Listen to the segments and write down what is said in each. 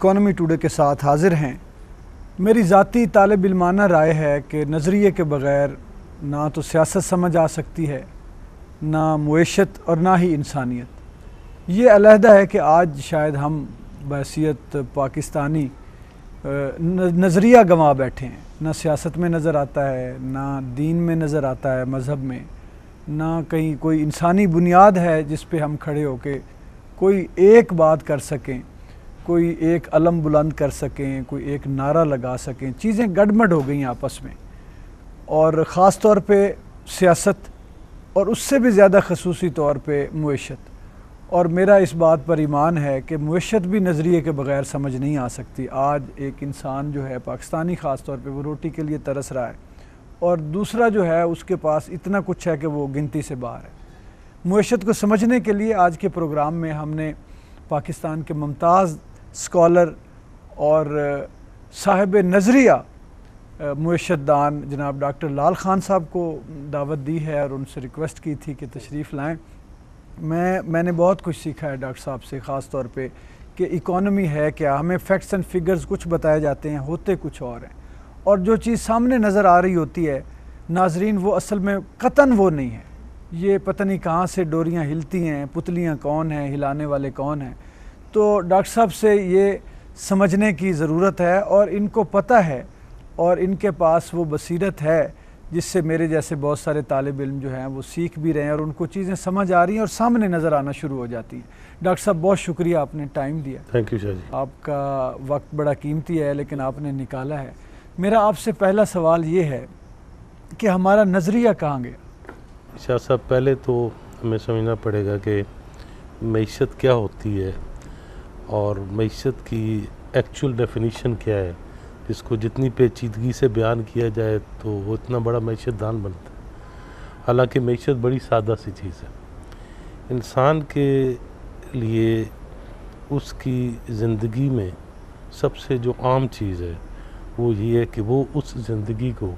Economy today के साथ हाजिर हैं। मेरी ज़ाती तालिब इल्माना राय है कि नज़रिए के बग़ैर ना तो सियासत समझ आ सकती है, ना मुएशत और ना ही इंसानियत। ये अलहदा है कि आज शायद हम बहैसियत पाकिस्तानी नज़रिया गंवा बैठे हैं। ना सियासत में नज़र आता है, ना दीन में नज़र आता है, मज़हब में, ना कहीं कोई इंसानी बुनियाद है जिस पे हम खड़े होके कोई एक बात कर सकें, कोई एक अलम बुलंद कर सकें, कोई एक नारा लगा सकें। चीज़ें गड़बड़ हो गई आपस में, और ख़ास तौर पे सियासत, और उससे भी ज़्यादा खसूसी तौर पे मुएशत। और मेरा इस बात पर ईमान है कि मुएशत भी नज़रिए के बग़ैर समझ नहीं आ सकती। आज एक इंसान जो है पाकिस्तानी, ख़ास तौर पे वो रोटी के लिए तरस रहा है, और दूसरा जो है उसके पास इतना कुछ है कि वो गिनती से बाहर है। मुएशत को समझने के लिए आज के प्रोग्राम में हमने पाकिस्तान के मुमताज़ स्कॉलर और साहिब नज़रिया मुएशतदान जनाब डॉक्टर लाल खान साहब को दावत दी है और उनसे रिक्वेस्ट की थी कि तशरीफ़ लाएँ। मैंने बहुत कुछ सीखा है डॉक्टर साहब से, ख़ास तौर पे कि इकोनॉमी है क्या। हमें फैक्ट्स एंड फिगर्स कुछ बताए जाते हैं, होते कुछ और हैं, और जो चीज़ सामने नज़र आ रही होती है नाजरीन, वो असल में कतन वो नहीं है। ये पता नहीं कहाँ से डोरियाँ हिलती हैं, पुतलियाँ कौन हैं, हिलाने वाले कौन हैं। तो डॉक्टर साहब से ये समझने की ज़रूरत है, और इनको पता है और इनके पास वो बसीरत है जिससे मेरे जैसे बहुत सारे तालिब इल्म जो हैं वो सीख भी रहे हैं और उनको चीज़ें समझ आ रही हैं और सामने नज़र आना शुरू हो जाती हैं। डॉक्टर साहब बहुत शुक्रिया, आपने टाइम दिया। Thank you Shah ji. आपका वक्त बड़ा कीमती है लेकिन आपने निकाला है। मेरा आपसे पहला सवाल ये है कि हमारा नज़रिया कहाँ गया? शाह साहब, पहले तो हमें समझना पड़ेगा कि मईशत क्या होती है और मईशत की एक्चुअल डेफिनीशन क्या है, जिसको जितनी पेचीदगी से बयान किया जाए तो वो इतना बड़ा मईशत दान बनता है। हालांकि मईशत बड़ी सादा सी चीज़ है। इंसान के लिए उसकी ज़िंदगी में सबसे जो आम चीज़ है वो ये है कि वो उस ज़िंदगी को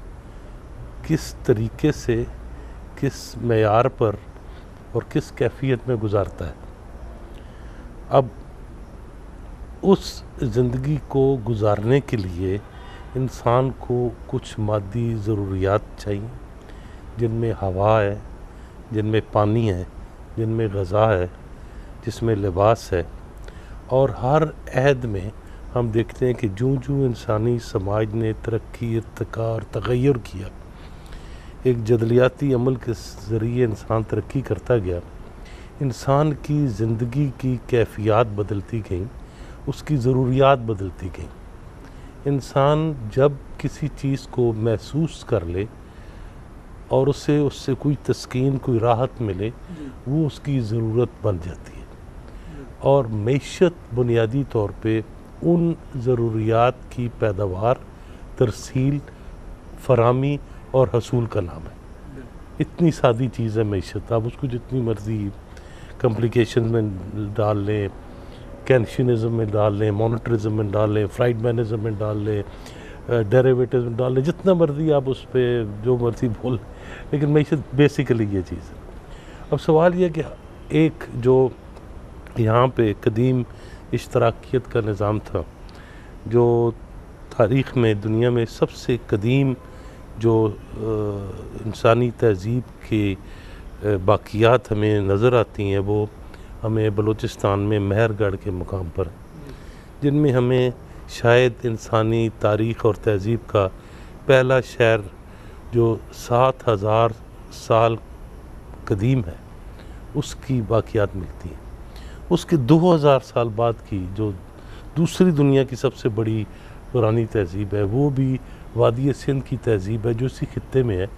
किस तरीके से, किस मेयार पर और किस कैफियत में गुजारता है। अब उस ज़िंदगी को गुजारने के लिए इंसान को कुछ मादी ज़रूरियात चाहिए, जिनमें हवा है, जिनमें पानी है, जिनमें ग़ज़ा है, जिसमें लिबास है। और हर अहद में हम देखते हैं कि जूँ जूँ इंसानी समाज ने तरक्की, इर्तिका और तग़य्युर किया, एक जदलियाती अमल के ज़रिए इंसान तरक्की करता गया, इंसान की ज़िंदगी की कैफियत बदलती गई, उसकी ज़रूरियात बदलती गई। इंसान जब किसी चीज़ को महसूस कर ले और उससे कोई तस्कीन, कोई राहत मिले, वो उसकी ज़रूरत बन जाती है। और मईशत बुनियादी तौर पे उन ज़रूरियात की पैदावार, तरसील, फरामी और हसूल का नाम है। इतनी सादी चीज़ है मईशत। आप उसको जितनी मर्ज़ी कम्प्लिकेशन में डाल लें, कैंशियनिज़म में डाल लें, मॉनेटरिज्म में डाल लें, फ्राइडमैनिज़म में डाल लें, डेरिवेटिव्स में डाल लें, जितना मर्ज़ी आप उस पर जो मर्ज़ी बोल, लेकिन मईशत बेसिकली ये चीज़ है। अब सवाल ये कि एक जो यहाँ पे कदीम इश्तराकियत का निज़ाम था, जो तारीख़ में दुनिया में सबसे कदीम जो इंसानी तहज़ीब के बाक़ियात हमें नज़र आती हैं, वो हमें बलूचिस्तान में मेहरगढ़ के मुकाम पर, जिनमें हमें शायद इंसानी तारीख़ और तहज़ीब का पहला शहर जो 7000 साल कदीम है उसकी बाक़ियात मिलती हैं। उसके 2000 साल बाद की जो दूसरी दुनिया की सबसे बड़ी पुरानी तहज़ीब है, वो भी वादी सिंध की तहज़ीब है, जो इसी खित्ते में है,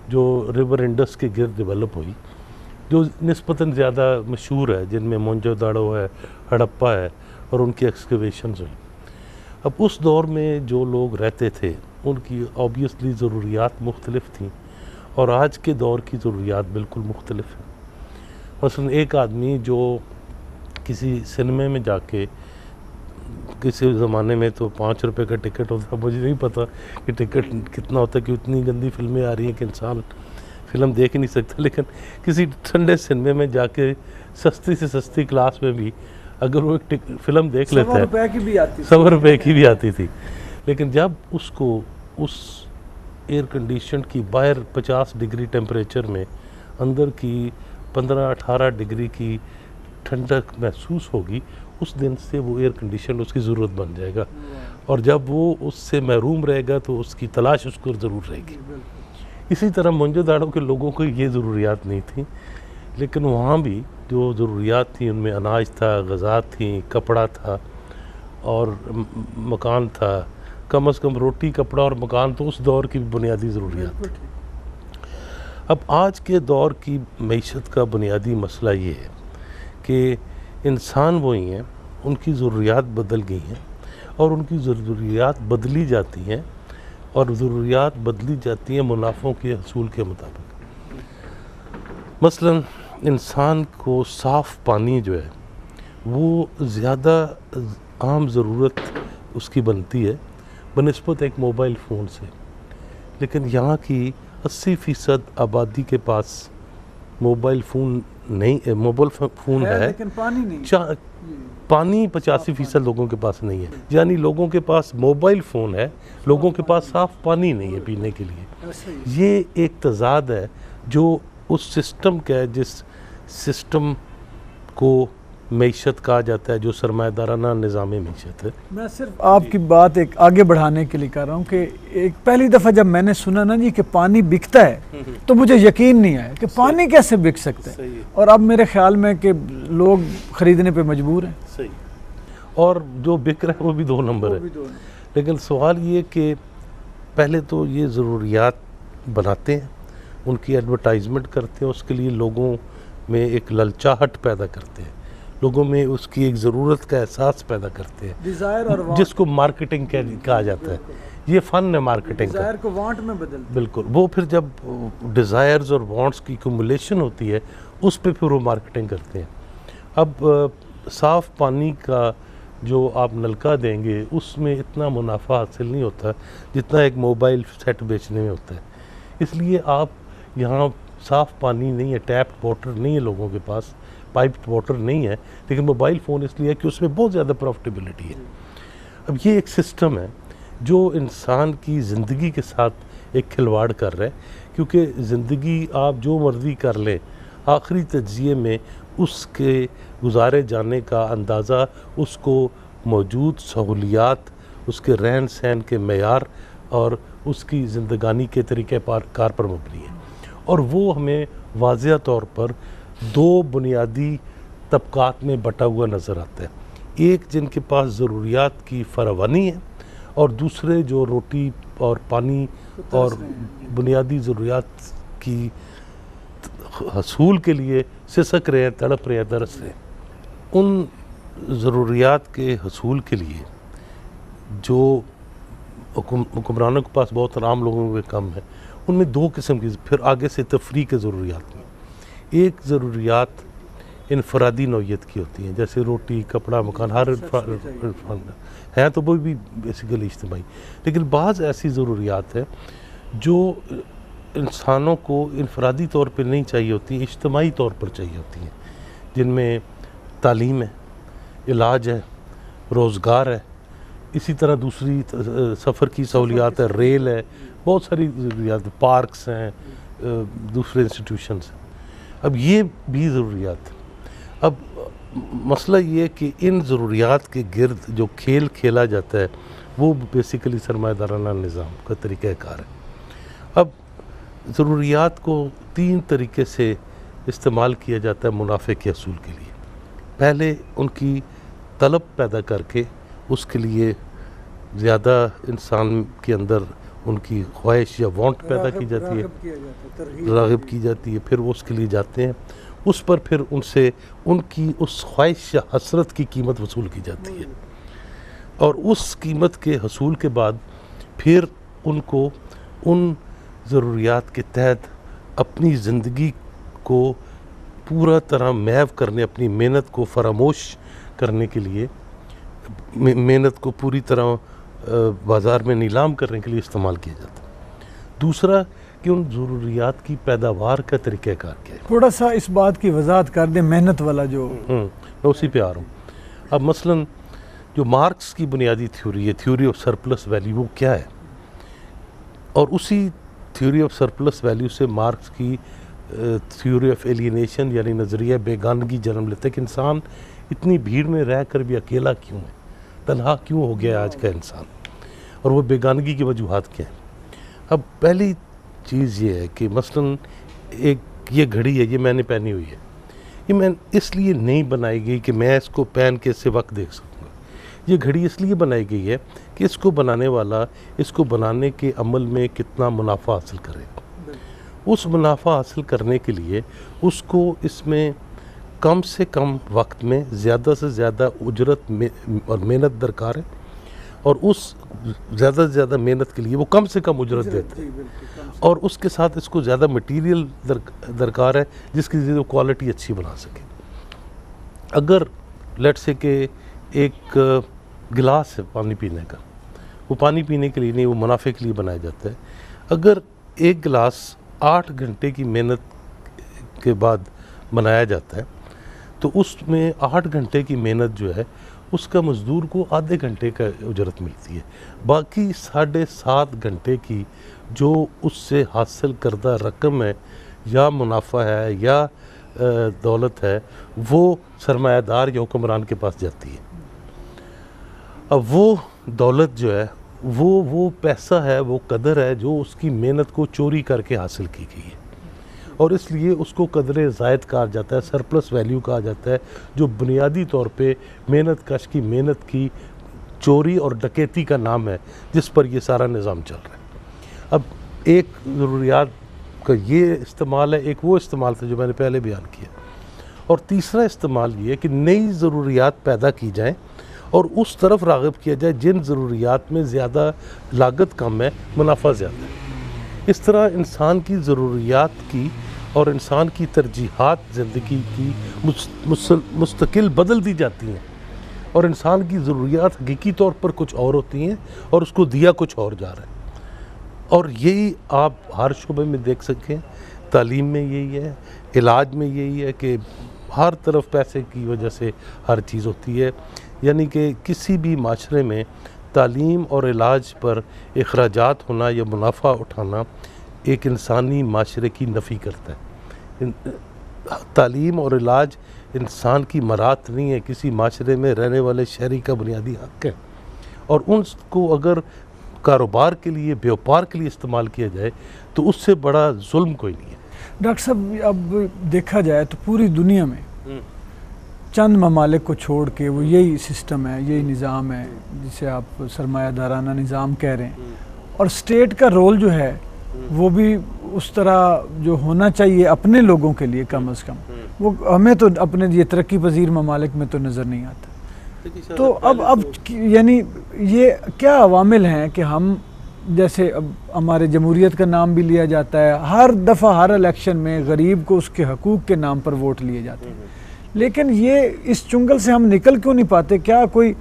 जो रिवर इंडस के गिर्द डेवलप हुई, जो निस्बतन ज़्यादा मशहूर है, जिनमें मोहनजोदड़ो है, हड़प्पा है और उनकी एक्सकवेशंस हुई। अब उस दौर में जो लोग रहते थे उनकी ऑब्वियसली ज़रूरियात मुख्तलिफ थी और आज के दौर की ज़रूरियात बिल्कुल मुख्तलिफ हैं। मसलन एक आदमी जो किसी सिनेमा में जाके, किसी ज़माने में तो 5 रुपए का टिकट होता, मुझे नहीं पता कि टिकट कितना होता है, कि इतनी गंदी फिल्में आ रही हैं कि इंसान फ़िल्म देख ही नहीं सकता, लेकिन किसी ठंडे सिनेमे में जाके सस्ती से सस्ती क्लास में भी अगर वो एक फिल्म देख लेता है, ₹100 की भी आती थी, ₹100 की भी आती थी, लेकिन जब उसको उस एयर कंडीशन की बाहर 50 डिग्री टेम्परेचर में अंदर की 15-18 डिग्री की ठंडक महसूस होगी, उस दिन से वो एयर कंडीशन उसकी ज़रूरत बन जाएगा। और जब वो उससे महरूम रहेगा तो उसकी तलाश उसको ज़रूर रहेगी। इसी तरह मोहनजोदाड़ो के लोगों को ये ज़रूरियात नहीं थी, लेकिन वहाँ भी जो ज़रूरियात थी उनमें अनाज था, ग़िज़ा थी, कपड़ा था और मकान था। कम से कम रोटी, कपड़ा और मकान तो उस दौर की बुनियादी ज़रूरियात थी। अब आज के दौर की मईशत का बुनियादी मसला ये है कि इंसान वही हैं, उनकी ज़रूरियात बदल गई हैं और उनकी ज़रूरियात बदली जाती हैं और ज़रूरियात बदली जाती हैं मुनाफ़ों के हसूल के मुताबिक। मसलन इंसान को साफ़ पानी जो है वो ज़्यादा आम ज़रूरत उसकी बनती है बनिस्बत एक मोबाइल फ़ोन से, लेकिन यहाँ की 80% आबादी के पास मोबाइल फ़ोन नहीं, मोबाइल फ़ोन है लेकिन पानी नहीं, पानी 85% लोगों के पास नहीं है। यानी लोगों के पास मोबाइल फ़ोन है, लोगों के पास साफ़ पानी नहीं है पीने के लिए। ये एक तज़ाद है जो उस सिस्टम का है जिस सिस्टम को मईशत कहा जाता है, जो सरमायादाराना निज़ाम मईशत है। मैं सिर्फ आपकी बात एक आगे बढ़ाने के लिए कर रहा हूँ कि एक पहली दफ़ा जब मैंने सुना ना जी कि पानी बिकता है तो मुझे यकीन नहीं आया कि पानी कैसे बिक सकता है, और अब मेरे ख्याल में कि लोग ख़रीदने पे मजबूर हैं। सही, और जो बिक रहा है वो भी 2 नंबर है। लेकिन सवाल ये कि पहले तो ये ज़रूरियात बनाते हैं, उनकी एडवर्टाइजमेंट करते हैं, उसके लिए लोगों में एक ललचाहट पैदा करते हैं, लोगों में उसकी एक ज़रूरत का एहसास पैदा करते हैं, डिज़ायर और जिसको मार्केटिंग कहा जाता है। ये फ़न है मार्केटिंग का। डिज़ायर को वांट में बदल, बिल्कुल। वो फिर जब डिज़ायर्स और वांट्स की एक्युमुलेशन होती है उस पे फिर वो मार्केटिंग करते हैं। अब साफ़ पानी का जो आप नलका देंगे उसमें इतना मुनाफा हासिल नहीं होता जितना एक मोबाइल सेट बेचने में होता है। इसलिए आप यहाँ साफ़ पानी नहीं है, टैप वाटर नहीं है लोगों के पास, पाइप्ड वाटर नहीं है, लेकिन मोबाइल फ़ोन इसलिए है कि उसमें बहुत ज़्यादा प्रॉफिटेबिलिटी है। अब ये एक सिस्टम है जो इंसान की ज़िंदगी के साथ एक खिलवाड़ कर रहा है, क्योंकि ज़िंदगी आप जो मर्ज़ी कर लें, आखिरी तज्ज़िये में उसके गुजारे जाने का अंदाज़ा उसको मौजूद सहूलियात, उसके रहन सहन के मेयार और उसकी ज़िंदगानी के तरीक़े कार पर मबनी है। और वो हमें वाज़िया तौर पर 2 बुनियादी तबक़ात में बटा हुआ नज़र आता है। एक जिनके पास ज़रूरियात की फरावानी है और दूसरे जो रोटी और पानी और बुनियादी ज़रूरियात की हसूल के लिए सिसक रहे हैं, तड़प रहे हैं, तरस रहे हैं। उन ज़रूरियात के हसूल के लिए जो हुक्मरानों के पास बहुत आम लोगों के कम है, उनमें 2 किस्म की, फिर आगे से तफरी के ज़रूरियात में एक ज़रूरियात इनफरादी नौइयत की होती हैं, जैसे रोटी, कपड़ा, मकान, हर है तो वो भी बेसिकली इज्तिमाई, लेकिन बाज़ ऐसी ज़रूरियात हैं जो इंसानों को इनफरादी तौर पर नहीं चाहिए होती, इज्तिमाई तौर पर चाहिए होती हैं, जिनमें तालीम है, इलाज है, रोज़गार है, इसी तरह दूसरी सफ़र की सहूलियात है, रेल है, बहुत सारी ज़रूरियात, पार्क्स हैं, दूसरे इंस्टीट्यूशंस हैं। अब ये भी ज़रूरियात। अब मसला ये है कि इन ज़रूरियात के गिर्द जो खेल खेला जाता है वो बेसिकली सरमायादाराना निज़ाम का तरीक़ाकार है। अब ज़रूरियात को 3 तरीके से इस्तेमाल किया जाता है मुनाफे के हसूल के लिए। पहले उनकी तलब पैदा करके उसके लिए ज़्यादा इंसान के अंदर उनकी ख्वाहिश या वांट पैदा की जाती है, राग़िब की जाती है, फिर वो उसके लिए जाते हैं, उस पर फिर उनसे उनकी उस ख्वाहिश या हसरत की कीमत वसूल की जाती है, और उस कीमत के हसूल के बाद फिर उनको उन ज़रूरियात के तहत अपनी ज़िंदगी को पूरा तरह महव करने, अपनी मेहनत को फरामोश करने के लिए, मेहनत को पूरी तरह बाज़ार में नीलाम करने के लिए इस्तेमाल किया जाता है। दूसरा कि उन ज़रूरियात की पैदावार का तरीक़ाकार क्या है। थोड़ा सा इस बात की वजाहत कर दें, मेहनत वाला जो मैं उसी पे आ रहा हूँ। अब मसलन जो मार्क्स की बुनियादी थ्योरी है, थ्योरी ऑफ सरप्लस वैल्यू, वो क्या है? और उसी थ्योरी ऑफ सरप्लस वैल्यू से मार्क्स की थ्योरी ऑफ एलियनेशन यानी नज़रिया बेगानगी जन्म लेता है कि इंसान इतनी भीड़ में रह कर भी अकेला क्यों है, तन्हा क्यों हो गया आज का इंसान, और वो बेगानगी की वजूहात क्या है। अब पहली चीज़ ये है कि मसलन एक ये घड़ी है, ये मैंने पहनी हुई है, ये मैं इसलिए नहीं बनाई गई कि मैं इसको पहन के इससे वक्त देख सकूँगा। ये घड़ी इसलिए बनाई गई है कि इसको बनाने वाला इसको बनाने के अमल में कितना मुनाफा हासिल करेगा। उस मुनाफा हासिल करने के लिए उसको इसमें कम से कम वक्त में ज़्यादा से ज़्यादा उजरत और मेहनत दरकार है, और उस ज़्यादा से ज़्यादा मेहनत के लिए वो कम से कम उजरत देते हैं, और उसके साथ इसको ज़्यादा मटेरियल दरकार है जिसकी वो क्वालिटी अच्छी बना सके। अगर लेट्स से कि एक गिलास है पानी पीने का, वो पानी पीने के लिए नहीं, वो मुनाफे के लिए बनाया जाता है। अगर एक गिलास 8 घंटे की मेहनत के बाद बनाया जाता है तो उसमें 8 घंटे की मेहनत जो है उसका मज़दूर को आधे घंटे का उजरत मिलती है। बाकी 7.5 घंटे की जो उससे हासिल करदा रकम है या मुनाफा है या दौलत है, वो सरमायादार या हुक्मरान के पास जाती है। अब वो दौलत जो है वो पैसा है, वो कदर है जो उसकी मेहनत को चोरी करके हासिल की गई है, और इसलिए उसको कदर ज़ायद कहा जाता है, सरप्लस वैल्यू कहा जाता है, जो बुनियादी तौर पे मेहनत कश की मेहनत की चोरी और डकैती का नाम है जिस पर ये सारा निज़ाम चल रहा है। अब एक ज़रूरियात का ये इस्तेमाल है, एक वो इस्तेमाल था जो मैंने पहले बयान किया, और तीसरा इस्तेमाल ये कि नई ज़रूरियात पैदा की जाएँ और उस तरफ राग़िब किया जाए जिन ज़रूरियात में ज़्यादा लागत कम है, मुनाफा ज़्यादा है। इस तरह इंसान की ज़रूरियात की और इंसान की तरजीहात ज़िंदगी की मुस्तकिल बदल दी जाती हैं, और इंसान की ज़रूरियात हकीकी तौर पर कुछ और होती हैं और उसको दिया कुछ और जा रहा है। और यही आप हर शोबे में देख सकें, तालीम में यही है, इलाज में यही है कि हर तरफ पैसे की वजह से हर चीज़ होती है। यानी कि किसी भी माशरे में तालीम और इलाज पर अखराजात होना या मुनाफा उठाना एक इंसानी माशरे की नफ़ी करता है। तालीम और इलाज इंसान की मरात नहीं है, किसी माशरे में रहने वाले शहरी का बुनियादी हक़ है, और उनको अगर कारोबार के लिए, व्यापार के लिए इस्तेमाल किया जाए तो उससे बड़ा जुल्म कोई नहीं है। डॉक्टर साहब, अब देखा जाए तो पूरी दुनिया में चंद ममालिक को छोड़ के वो यही सिस्टम है, यही निज़ाम है जिसे आप सरमायादाराना निज़ाम कह रहे हैं, और स्टेट का रोल जो है वो भी उस तरह जो होना चाहिए अपने लोगों के लिए कम अज़ कम, वो हमें तो अपने ये तरक्की पजीर ममालिक में तो नज़र नहीं आता। तो अब यानी ये क्या अवामिल हैं कि हम, जैसे अब हमारे जमहूरियत का नाम भी लिया जाता है, हर दफ़ा हर इलेक्शन में गरीब को उसके हकूक़ के नाम पर वोट लिए जाते हैं, लेकिन ये इस चुंगल से हम निकल क्यों नहीं पाते? क्या कोई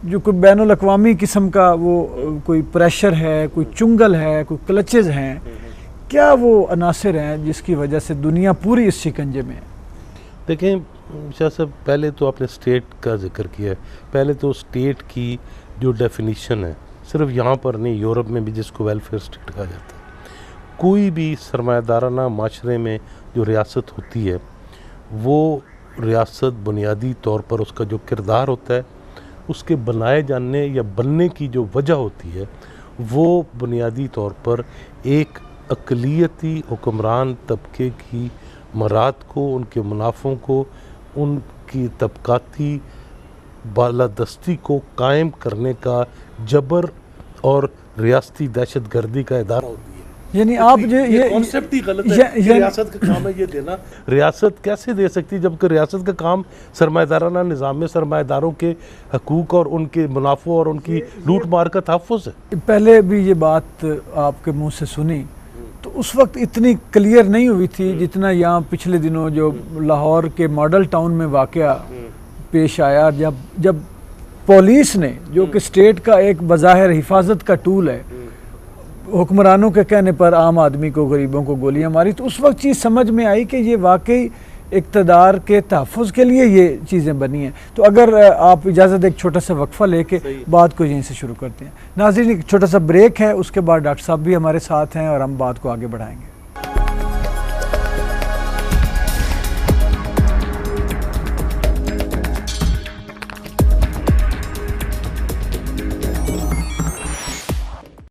बैनुल अक़वामी किस्म का वो कोई प्रेशर है, कोई चुंगल है, कोई क्लचेज़ हैं, क्या वो अनासर हैं जिसकी वजह से दुनिया पूरी इस शिकंजे में है? देखें शाह साहब, पहले तो आपने स्टेट का जिक्र किया है। पहले तो स्टेट की जो डेफिनीशन है, सिर्फ यहाँ पर नहीं, यूरोप में भी जिसको वेलफेयर स्टेट कहा जाता है, कोई भी सरमायादाराना माशरे में जो रियासत होती है, वो रियासत बुनियादी तौर पर उसका जो किरदार होता है, उसके बनाए जाने या बनने की जो वजह होती है, वो बुनियादी तौर पर एक अक़लियती हुक्मरान तबके की मराद को, उनके मुनाफ़ों को, उनकी तबकाती बालादस्ती को कायम करने का जबर और रियासती दहशत गर्दी का इदारा होती है। यानी आप ये कॉन्सेप्ट ही गलत है कि रियासत का काम है ये देना। रियासत कैसे दे सकती है जबकि रियासत का काम सरमायादाराना निज़ाम में सरमायादारों के हकूक़ और उनके मुनाफों और उनकी लूट मार का तहफ़्फ़ुज़ है। पहले भी ये बात आपके मुंह से सुनी तो उस वक्त इतनी क्लियर नहीं हुई थी जितना यहाँ पिछले दिनों जो लाहौर के मॉडल टाउन में वाक़या पेश आया, जब पुलिस ने, जो कि स्टेट का एक बज़ाहिर हिफाजत का टूल है, हुक्मरानों के कहने पर आम आदमी को, गरीबों को गोलियां मारी, तो उस वक्त चीज़ समझ में आई कि ये वाकई इक़्तिदार के तहफ़्फ़ुज़ के लिए ये चीज़ें बनी हैं। तो अगर आप इजाज़त एक छोटा सा वक्फ़ा लेके बात को यहीं से शुरू करते हैं। नाज़रीन, एक छोटा सा ब्रेक है, उसके बाद डॉक्टर साहब भी हमारे साथ हैं और हम बात को आगे बढ़ाएंगे।